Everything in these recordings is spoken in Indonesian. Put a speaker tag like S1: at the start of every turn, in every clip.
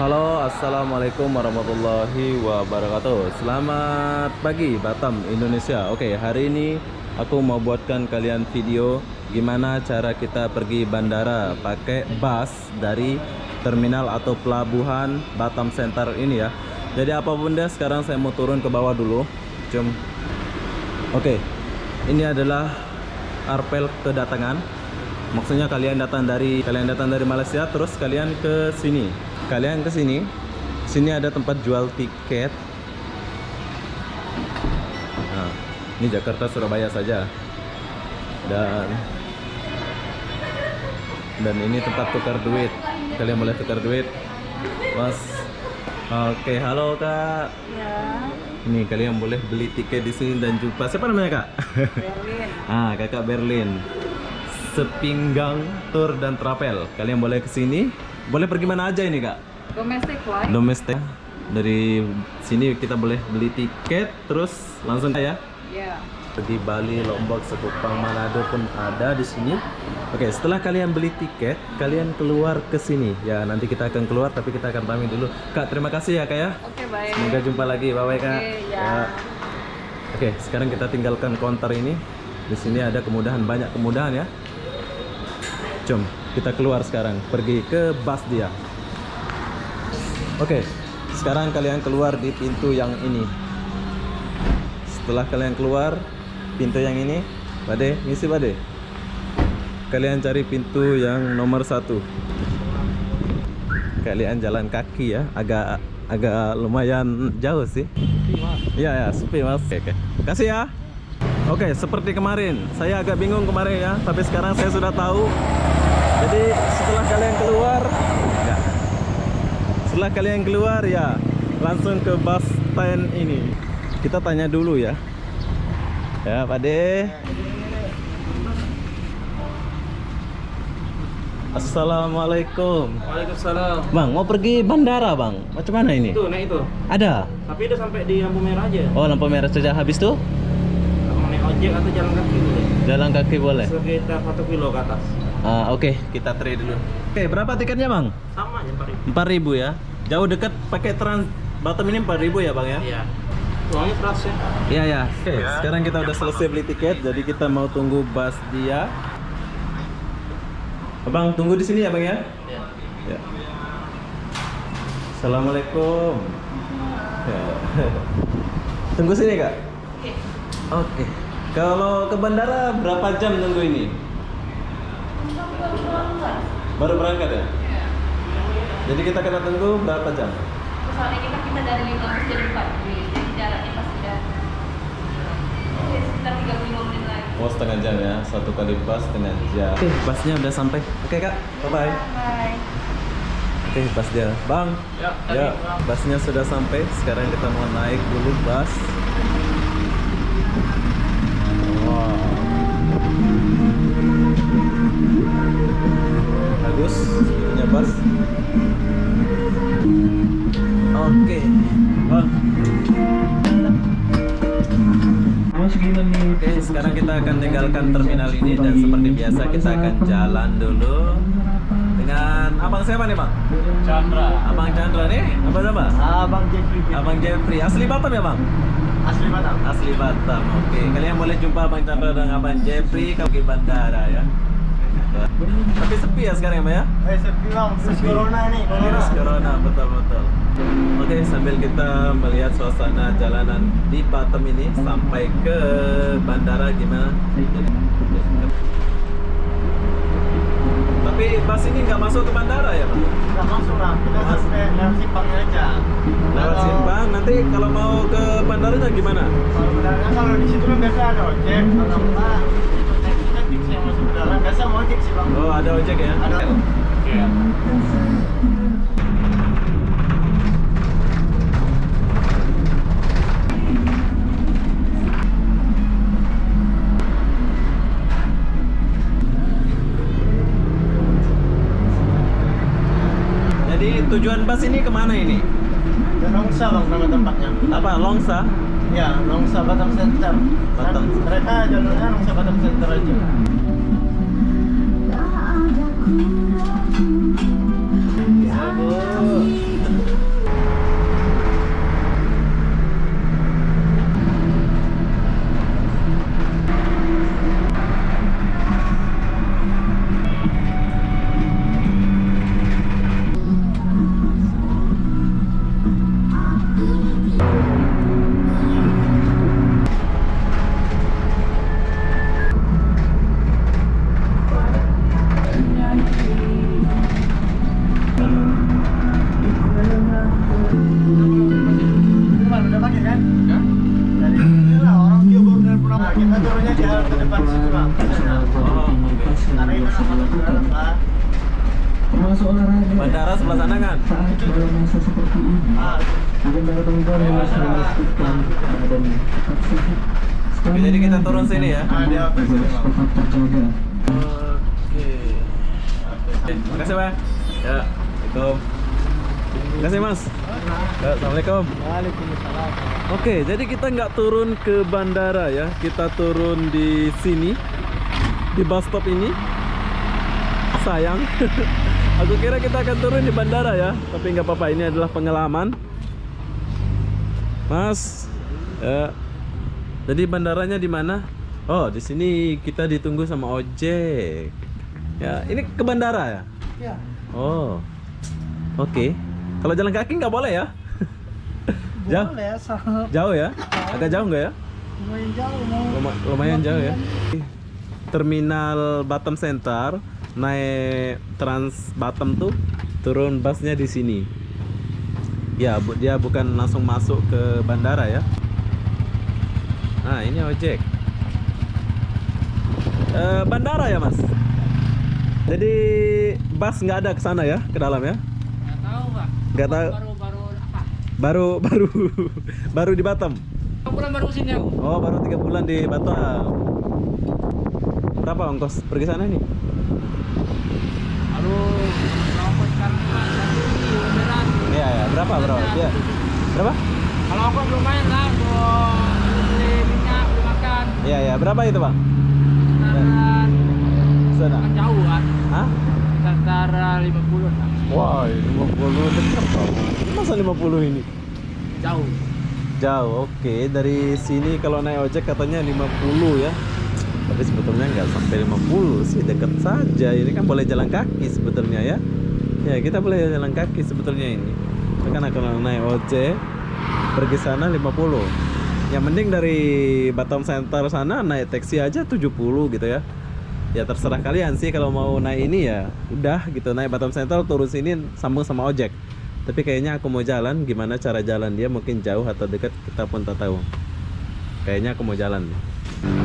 S1: Halo, assalamualaikum warahmatullahi wabarakatuh. Selamat pagi Batam, Indonesia. Oke, hari ini aku mau buatkan kalian video gimana cara kita pergi bandara pakai bus dari terminal atau pelabuhan Batam Center ini ya. Jadi apa bunda, sekarang saya mau turun ke bawah dulu. Oke, ini adalah arpel kedatangan. Maksudnya kalian datang dari Malaysia, terus kalian ke sini. Sini ada tempat jual tiket. Nah, ini Jakarta Surabaya saja. Dan ini tempat tukar duit. Kalian boleh tukar duit. Mas. Oke, halo Kak.
S2: Ya.
S1: Ini kalian boleh beli tiket di sini dan jumpa. Siapa namanya Kak?
S2: Berlin.
S1: Kakak Berlin. Sepinggang Tour dan Travel. Kalian boleh ke sini. Boleh pergi mana aja ini Kak?
S2: Domestic flight.
S1: Domestik. Dari sini kita boleh beli tiket terus langsung ya.
S2: Ya.
S1: Di Bali, Lombok, Sekupang, Manado pun ada di sini. Oke, setelah kalian beli tiket, kalian keluar ke sini. Ya, nanti kita akan keluar tapi kita akan pamit dulu. Kak, terima kasih ya Kak ya.
S2: Oke, baik.
S1: Semoga jumpa lagi. Bye-bye Kak.
S2: Oke, ya.
S1: Oke, sekarang kita tinggalkan counter ini. Di sini ada kemudahan, banyak kemudahan ya. Jom, kita keluar sekarang, pergi ke bus dia. Oke, sekarang kalian keluar di pintu yang ini. Setelah kalian keluar pintu yang ini, Bade, misi Bade. Kalian cari pintu yang nomor 1. Kalian jalan kaki ya, agak lumayan jauh sih. Iya ya, sepi mas. Oke. Kasih ya. Oke, seperti kemarin, saya agak bingung kemarin ya, tapi sekarang saya sudah tahu. Jadi setelah kalian keluar ya, langsung ke bus stand ini. Kita tanya dulu ya. Ya, Pak De. Assalamualaikum.
S3: Waalaikumsalam.
S1: Bang, mau pergi bandara, Bang. Macam mana ini?
S3: Itu, naik itu.
S1: Ada.
S3: Tapi udah sampai di lampu merah aja.
S1: Oh, lampu merah sudah habis tuh?
S3: Mau naik ojek atau jalan kaki boleh.
S1: Jalan kaki boleh.
S3: Sekitar 1 kilo ke atas.
S1: Oke, kita trade dulu. Oke, berapa tiketnya, Bang?
S3: Sama aja 4.000.
S1: 4.000 ya. Jauh dekat pakai Trans Batam ini 4.000 ya, Bang ya?
S3: Iya. Uangnya 100 ya.
S1: Iya ya. Oke, sekarang kita udah selesai beli tiket, jadi kita mau tunggu bus dia. Abang tunggu di sini ya, Bang ya?
S3: Iya.
S1: Ya. Assalamualaikum. Ya. Tunggu sini, Kak. Oke. Kalau ke bandara berapa jam nunggu ini? Baru berangkat ya? Jadi kita kena tunggu berapa jam?
S2: Soalnya kita dari 15 jadi 4. Jadi jaraknya pasti udah sekitar 35 menit lagi.
S1: Oh, setengah jam ya. Satu kali bus setengah jam. Oke, busnya udah sampai. Oke, Kak. Bye-bye.
S2: Bye.
S1: Oke, bus dia. Bang. Ya, busnya sudah sampai. Sekarang kita mau naik dulu bus. Wow. Bagus punya bus. Oke. Bang. Oke, sekarang kita akan tinggalkan terminal ini dan seperti biasa kita akan jalan dulu dengan abang siapa nih Bang?
S3: Chandra.
S1: Abang Chandra nih? Apa nama?
S3: Abang Jeffrey.
S1: Abang Jeffrey. Asli Batam ya Bang?
S3: Asli Batam.
S1: Asli Batam. Oke, kalian boleh jumpa Abang Chandra dan Abang Jeffrey kalau di bandara ya. Tapi sepi ya sekarang ya Bang ya?
S3: Sepi bang, virus corona nih.
S1: Virus corona, betul-betul. Oke, sambil kita melihat suasana jalanan di Batam ini sampai ke bandara gimana? Tapi bus ini nggak masuk ke bandara ya Bang?
S3: Nggak masuk lah, kita sampai lewat simpangnya aja.
S1: Lewat simpang, nanti kalau mau ke bandaranya gimana?
S3: Kalau di situ kan biasa ada ojek, kalau enggak kita fix yang masuk ke dalam. Biasa mau ojek sih bang.
S1: Oh, ada ojek ya?
S3: Ada. Oke.
S1: Jadi tujuan bus ini kemana ini?
S3: Longsa bang nama tempatnya.
S1: Apa? Longsa?
S3: Ya, Longsa Batam Center.
S1: Batam.
S3: Mereka jalurnya Longsa Batam Center aja. di depan situ bang.
S1: Oh, oke.
S3: Karena itu nama saudara pak.
S4: Termasuk olahraga
S1: Bandara sebelah sana kan?
S4: saat pada masa seperti ini.
S3: Ah,
S4: Bandara Banggar harus memastikan dan tetap sehat.
S1: Oke, jadi kita turun sini ya.
S3: di hotel sini bang.
S4: Tetap terjaga.
S1: Oke. Oke, makasih Pak. Ya, itu. Makasih Mas. Ya, Assalamualaikum.
S3: Waalaikumsalam.
S1: Oke, jadi kita nggak turun ke bandara ya. Kita turun di sini, di bus stop ini. Sayang. Aku kira kita akan turun di bandara ya, tapi nggak apa-apa. Ini adalah pengalaman. Mas, ya. Jadi bandaranya di mana? Oh, di sini kita ditunggu sama ojek. Ya, ini ke bandara ya?
S3: Ya.
S1: Oh, oke. Kalau jalan kaki nggak boleh ya? Jauh?
S3: Boleh,
S1: Jauh ya? Agak jauh nggak ya?
S3: lumayan jauh mau.
S1: Lumayan jauh ya. Terminal Batam Center, naik Trans Batam tuh, turun busnya di sini. Ya, dia bukan langsung masuk ke bandara ya. Nah, ini ojek. Bandara ya, Mas? Jadi bus nggak ada ke sana ya, ke dalam ya?
S2: Nggak tahu Pak.
S1: Nggak tahu.
S2: Baru apa?
S1: Baru di Batam.
S2: Bulan baru sini aku.
S1: Oh, baru 3 bulan di Batam. Berapa ongkos pergi sana nih?
S2: Aduh, kalau sekarang beneran.
S1: Iya, ya. Berapa? Iya. Berapa?
S2: Kalau aku lumayan lah, buat beli minyak, beli makan.
S1: Iya, ya. Berapa itu, Bang?
S2: Sekitaran
S1: Sana.
S2: kan jauh kan?
S1: Hah?
S2: Sekitar 50 lah.
S1: Wah, 50 dekat, Bang. Masa 50 ini?
S2: Jauh.
S1: Jauh, oke. Dari sini kalau naik ojek katanya 50 ya. Tapi sebetulnya nggak sampai 50 sih, dekat saja. Ini kan boleh jalan kaki sebetulnya ya. Ya, kita boleh jalan kaki sebetulnya ini. Karena kalau naik ojek pergi sana 50. Yang mending dari Batam Center sana naik taksi aja 70 gitu ya. Ya terserah kalian sih kalau mau naik ini ya. Udah gitu, naik Batam Center turun sini sambung sama ojek. Tapi kayaknya aku mau jalan, gimana cara jalan dia, mungkin jauh atau dekat kita pun tak tahu. Kayaknya aku mau jalan.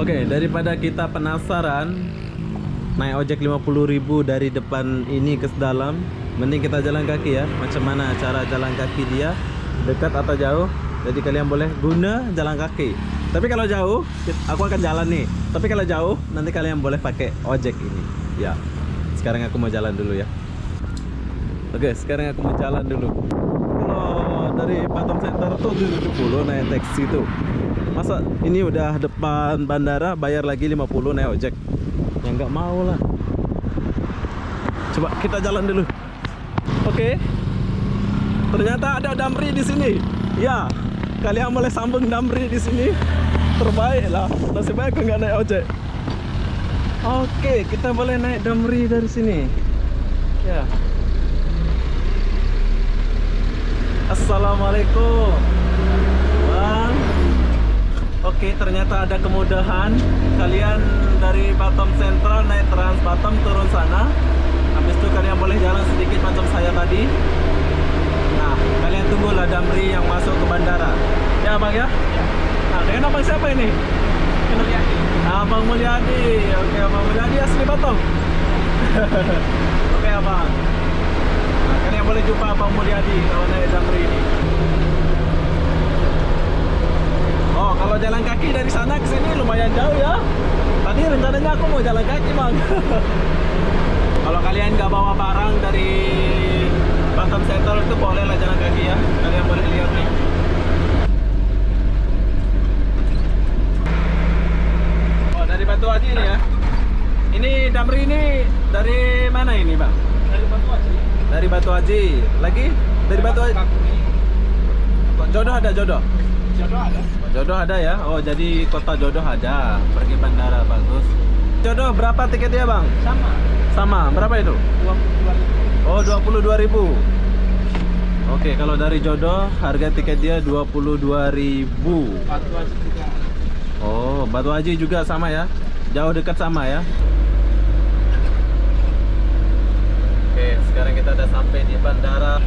S1: Oke, daripada kita penasaran naik ojek 50.000 dari depan ini ke dalam, mending kita jalan kaki ya. Macam mana cara jalan kaki dia, dekat atau jauh? Jadi kalian boleh guna jalan kaki. Tapi kalau jauh, aku akan jalan nih. Tapi kalau jauh, nanti kalian boleh pakai ojek ini. Ya. Sekarang aku mau jalan dulu ya. Oke, sekarang aku mau jalan dulu. Kalau dari Batam Center tuh 70 naik taksi tuh. Masa ini udah depan bandara bayar lagi 50 naik ojek? Ya nggak mau lah. Coba kita jalan dulu. Oke. Ternyata ada Damri di sini. Ya, kalian boleh sambung Damri di sini. Terbaik lah. Nasib baik aku nggak naik ojek. Oke, kita boleh naik Damri dari sini. Ya. Assalamualaikum Bang. Oke, ternyata ada kemudahan. Kalian dari Batam Central naik Trans Batam turun sana. Habis itu kalian boleh jalan sedikit macam saya tadi. Nah, kalian tunggulah Damri yang masuk ke bandara. Ya Bang ya? Nah, kalian abang siapa ini? Mulyadi. Abang Mulyadi. Oke, Abang Mulyadi asli Batam. Oke Abang. Nah, kalian boleh jumpa Abang Mulyadi kalau naik Damri ini. Oh, kalau jalan kaki dari sana ke sini lumayan jauh ya. Tadi rencananya aku mau jalan kaki Bang. Kalau kalian nggak bawa barang dari Batam Center itu bolehlah jalan kaki ya. Kalian boleh lihat nih. Oh, dari Batu Haji ini ya. Ini Damri ini dari mana ini Bang?
S3: Dari Batu Haji.
S1: Dari Batu Haji. Lagi? Dari Batu Haji. Jodoh ada jodoh?
S3: Jodoh ada.
S1: Jodoh ada ya? Oh, jadi kota Jodoh ada. Pergi bandara bagus. Jodoh berapa tiketnya Bang?
S3: Sama.
S1: Sama, berapa itu?
S3: 22.000.
S1: Oh, 22.000. Oke, kalau dari Jodoh harga tiket dia 22.000.
S3: Batu Haji juga.
S1: Oh, Batu Haji juga sama ya? Jauh dekat sama ya? Oke, sekarang kita udah sampai di bandara.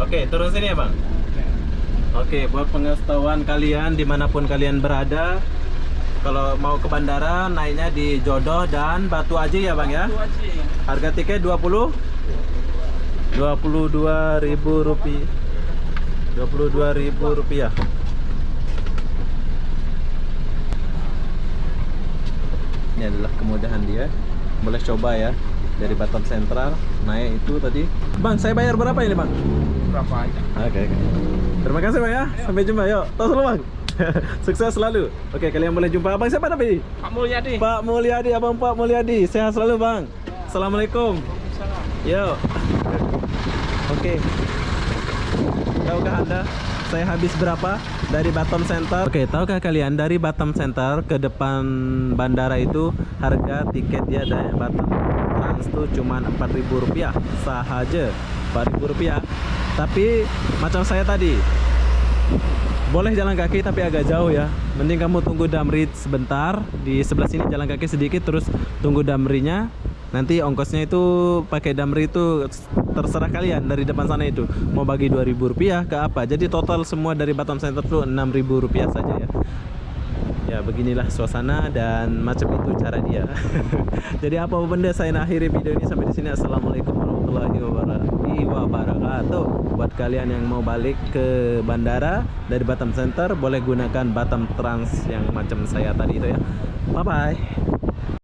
S1: Oke, turun sini ya bang. Oke, buat pengetahuan kalian dimanapun kalian berada, kalau mau ke bandara naiknya di Jodoh dan Batu Aji ya bang ya.
S2: Batu Aji.
S1: Harga tiket 22.000 rupiah. 22.000 rupiah. Ini adalah kemudahan dia. Boleh coba ya dari Batam Sentral naik itu tadi. Bang, saya bayar berapa ini bang?
S2: Berapa aja?
S1: Oke. Terima kasih bang ya. Sampai jumpa yuk. Tos dulu bang. Sukses selalu. Oke, kalian boleh jumpa abang siapa tapi?
S2: Pak Mulyadi.
S1: Pak Mulyadi, abang Pak Mulyadi. Sehat selalu bang. Assalamualaikum.
S2: Salam.
S1: Yuk. Oke. Tahukah anda saya habis berapa dari Batam Center? Oke, tahukah kalian dari Batam Center ke depan bandara itu harga tiket dia dari Batam Trans itu cuma Rp4.000 sahaja. Rp4.000. Tapi macam saya tadi, boleh jalan kaki tapi agak jauh ya. Mending kamu tunggu Damri sebentar. Di sebelah sini jalan kaki sedikit terus tunggu Damrinya. Nanti ongkosnya itu pakai Damri itu terserah kalian dari depan sana itu. Mau bagi Rp2.000 ke apa. Jadi total semua dari Batam Center itu Rp6.000 saja ya. Ya beginilah suasana dan macam itu cara dia. Jadi apa benda saya nak akhiri video ini sampai di sini. Assalamualaikum warahmatullahi wabarakatuh. Buat kalian yang mau balik ke bandara dari Batam Center boleh gunakan Batam Trans yang macam saya tadi itu ya. Bye bye.